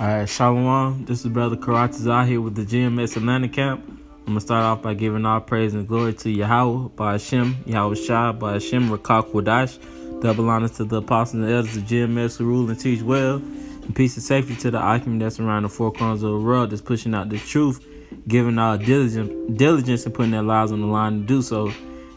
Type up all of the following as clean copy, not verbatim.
Alright, Shalom. This is Brother Karatazar here with the GMS Atlanta camp. I'm going to start off by giving all praise and glory to Yahweh, by Hashem, Yahweh Shai, by Hashem, Rakak Wadash. Double honors to the apostles and elders of GMS who rule and teach well. And peace and safety to the Akim that's around the four corners of the world that's pushing out the truth, giving our diligence and putting their lives on the line to do so.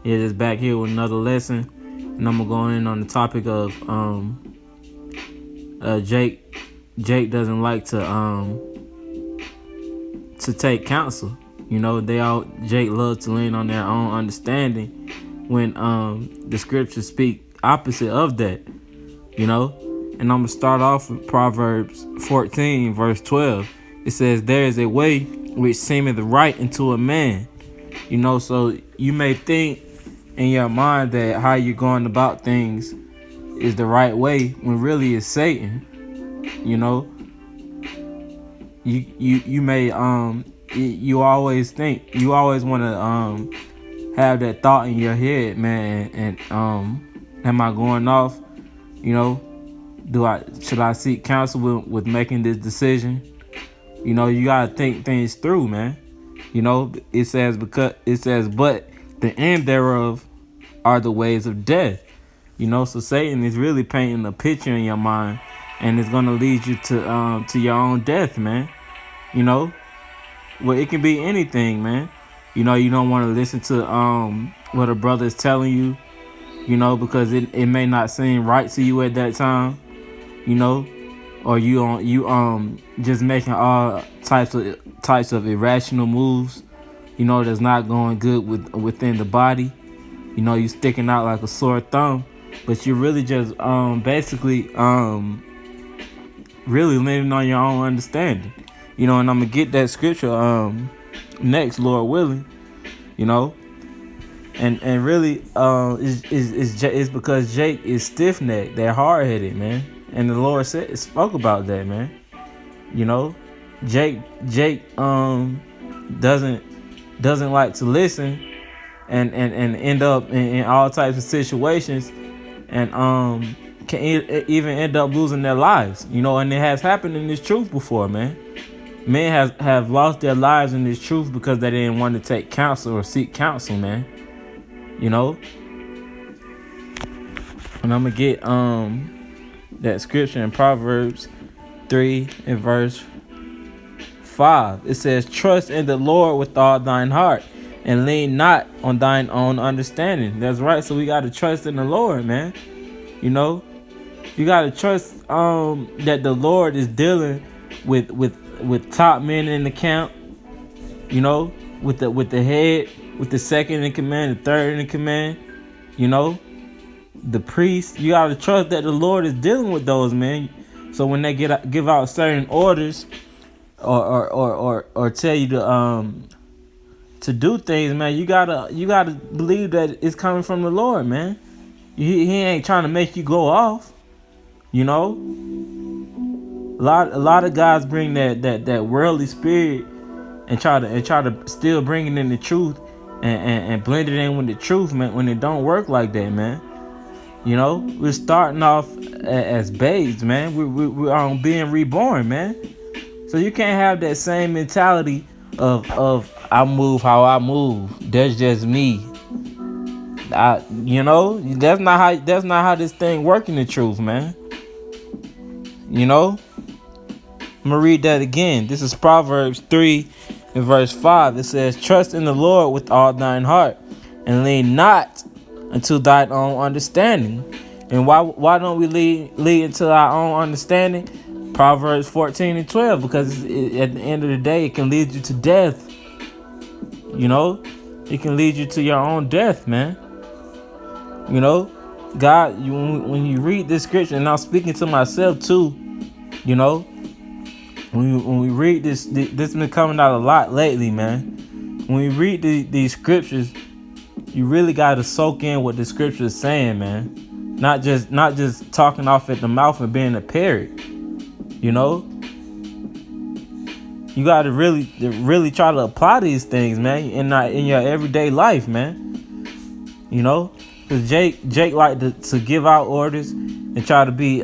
Yeah, just back here with another lesson. And I'm going to go in on the topic of Jake doesn't like to take counsel. You know, Jake loves to lean on their own understanding when the scriptures speak opposite of that. You know, and I'm gonna start off with Proverbs 14 verse 12. It says, "There is a way which seemeth right unto a man." You know, so you may think in your mind that how you're going about things is the right way when really it's Satan. You know, you may you always want to have that thought in your head, man, and am I going off? You know, should I seek counsel with making this decision? You know, you gotta think things through, man. You know, it says but the end thereof are the ways of death. You know, so Satan is really painting a picture in your mind, and it's gonna lead you to your own death, man. You know, well, it can be anything, man. You know, you don't want to listen to what a brother is telling you, you know, because it may not seem right to you at that time, you know, or you just making all types of irrational moves, you know, that's not going good within the body. You know, you sticking out like a sore thumb, but you're really just basically really leaning on your own understanding. You know, and I'm gonna get that scripture next, Lord willing. You know, and really it's because Jake is stiff necked, they're hard headed, man. And the Lord spoke about that, man. You know, Jake doesn't like to listen and end up in all types of situations, and can even end up losing their lives. You know, and it has happened in this truth before, man. Men have lost their lives in this truth because they didn't want to take counsel or seek counsel, man. You know? And I'm going to get that scripture in Proverbs 3 and verse 5. It says, "Trust in the Lord with all thine heart, and lean not on thine own understanding." That's right. So we got to trust in the Lord, man. You know? You got to trust that the Lord is dealing with top men in the camp, you know, with the head, with the second in command, the third in command, you know, the priest. You gotta trust that the Lord is dealing with those men. So when they give out certain orders, or tell you to do things, man, you gotta believe that it's coming from the Lord, man. He ain't trying to make you go off, you know. A lot of guys bring that worldly spirit and try to still bring it in the truth and blend it in with the truth, man, when it don't work like that, man. You know, we're starting off as babes, man. We're being reborn, man. So you can't have that same mentality of I move how I move. That's just me. You know, that's not how this thing work in the truth, man. You know? I'm going to read that again. This is Proverbs 3 and verse 5. It says, "Trust in the Lord with all thine heart, and lean not unto thine own understanding." And why don't we lead into our own understanding? Proverbs 14 and 12. Because at the end of the day, it can lead you to death. You know? It can lead you to your own death, man. You know? God, when you read this scripture, and I'm speaking to myself too, you know, when we read this has been coming out a lot lately, man. When we read these scriptures, you really got to soak in what the scripture is saying, man. Not just talking off at the mouth and being a parrot, you know. You got to really try to apply these things, man, in your everyday life, man. You know, because Jake like to give out orders and try to be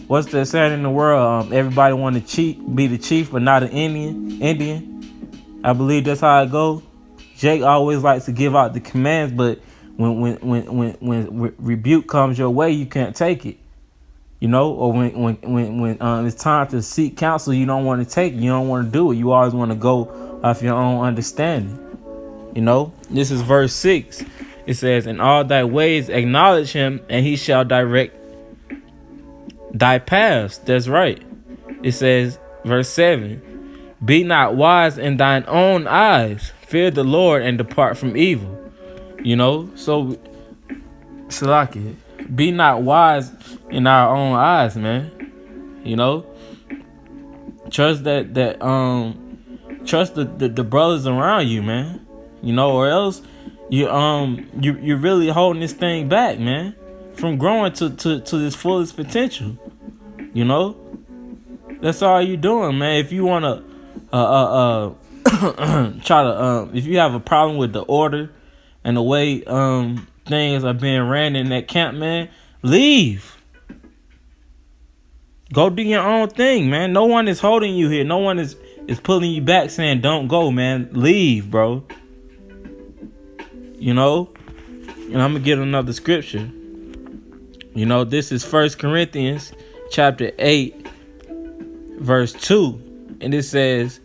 What's the saying in the world? Everybody want to be the chief, but not an Indian. I believe that's how it goes. Jake always likes to give out the commands, but when rebuke comes your way, you can't take it. You know, or when it's time to seek counsel, you don't want to take it. You don't want to do it. You always want to go off your own understanding. You know, this is verse 6. It says, "In all thy ways acknowledge him, and he shall direct thy paths." That's right. It says, verse 7, "Be not wise in thine own eyes. Fear the Lord and depart from evil." You know, so Salaki, be not wise in our own eyes, man. You know, trust trust the brothers around you, man. You know, or else you're really holding this thing back, man, from growing to this fullest potential. You know, that's all you doing, man. If you wanna try to if you have a problem with the order and the way things are being ran in that camp, man, leave. Go do your own thing, man. No one is holding you here. No one is pulling you back saying don't go, man. Leave, bro. You know? And I'm gonna get another scripture. You know, this is 1 Corinthians chapter 8, verse 2. And it says,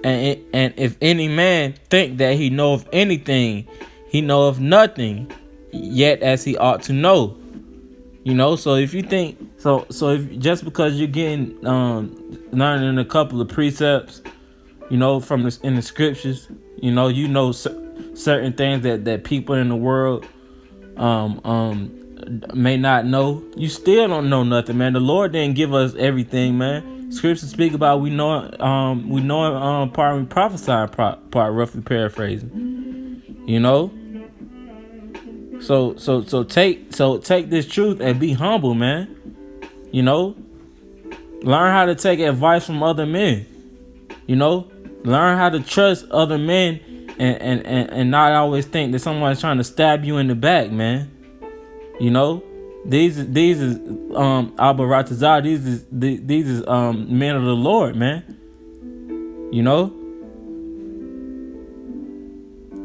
And if any man think that he knoweth anything, he knoweth nothing, yet as he ought to know. You know, so if you think so if just because you're getting learning a couple of precepts, you know, from in the scriptures, you know certain things that people in the world may not know, you still don't know nothing, man. The Lord didn't give us everything, man. Scriptures speak about we know part, we prophesy part, roughly paraphrasing. You know, so take this truth and be humble, man. You know, learn how to take advice from other men. You know, learn how to trust other men and not always think that someone's trying to stab you in the back, man. You know, these is Abba Ratazah, these is men of the Lord, man. You know,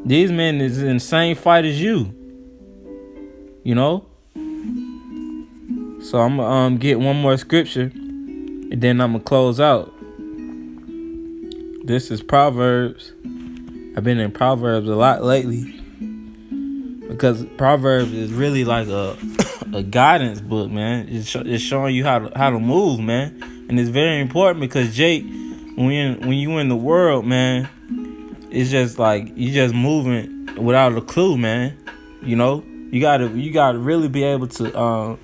these men is in the same fight as you. You know, so I'm gonna get one more scripture, and then I'm gonna close out. This is Proverbs. I've been in Proverbs a lot lately because Proverbs is really like a guidance book, man. It's showing you how to move, man, and it's very important because Jake, when you in the world, man, it's just like you just moving without a clue, man. You know, you gotta really be able to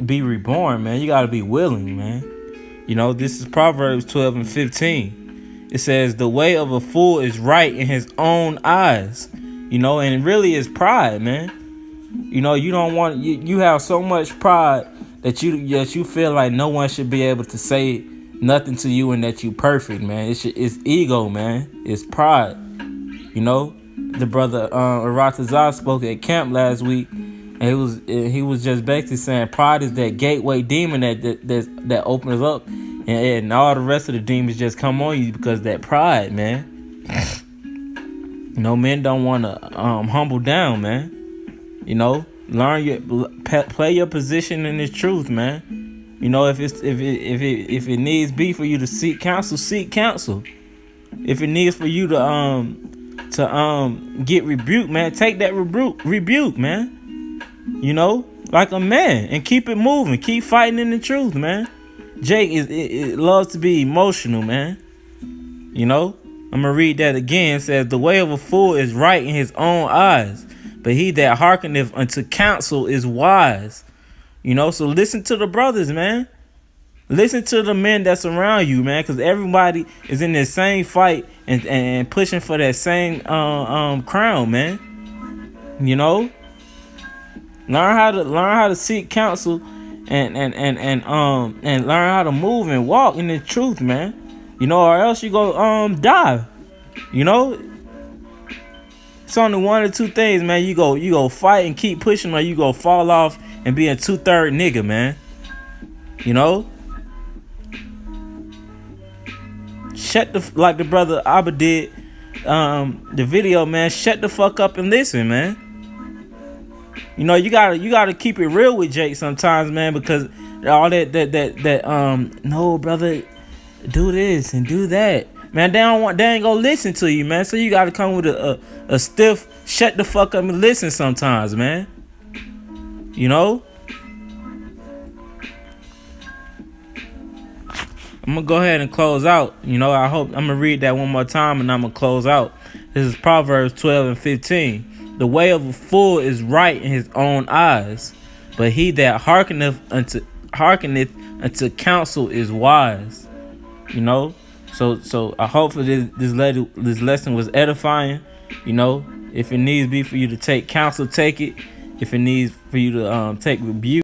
be reborn, man. You gotta be willing, man. You know, this is Proverbs 12 and 15. It says, "The way of a fool is right in his own eyes." You know, and it really is pride, man. You know, you don't want you have so much pride that you feel like no one should be able to say nothing to you and that you perfect, man. It's ego, man. It's pride. You know, the brother Aratazah spoke at camp last week, and he was just basically saying pride is that gateway demon that opens up, and all the rest of the demons just come on you because of that pride, man. You know, men don't want to humble down, man. You know, play your position in this truth, man. You know, if it needs be for you to seek counsel, seek counsel. If it needs for you to get rebuked, man, take that rebuke, man. You know, like a man, and keep it moving, keep fighting in the truth, man. Jake it loves to be emotional, man. You know, I'm gonna read that again. It says, "The way of a fool is right in his own eyes, but he that hearkeneth unto counsel is wise." You know, so listen to the brothers, man. Listen to the men that's around you, man, because everybody is in the same fight and pushing for that same crown, man. You know, learn how to seek counsel and learn how to move and walk in the truth, man. You know, or else you go die. You know, It's only one or two things, man. You go fight and keep pushing, or you go fall off and be a 2/3 nigga, man. You know? Like the brother Abba did the video, man. Shut the fuck up and listen, man. You know, you gotta keep it real with Jake sometimes, man, because all that no, brother, do this and do that, man. They ain't gonna listen to you, man. So you gotta come with a stiff shut the fuck up and listen sometimes, man. You know? I'm gonna go ahead and close out. You know, I'm gonna read that one more time and I'm gonna close out. This is Proverbs 12:15. The way of a fool is right in his own eyes, but he that hearkeneth unto counsel is wise. You know, so I hope for this lesson was edifying. You know, if it needs be for you to take counsel, take it. If it needs for you to take rebuke.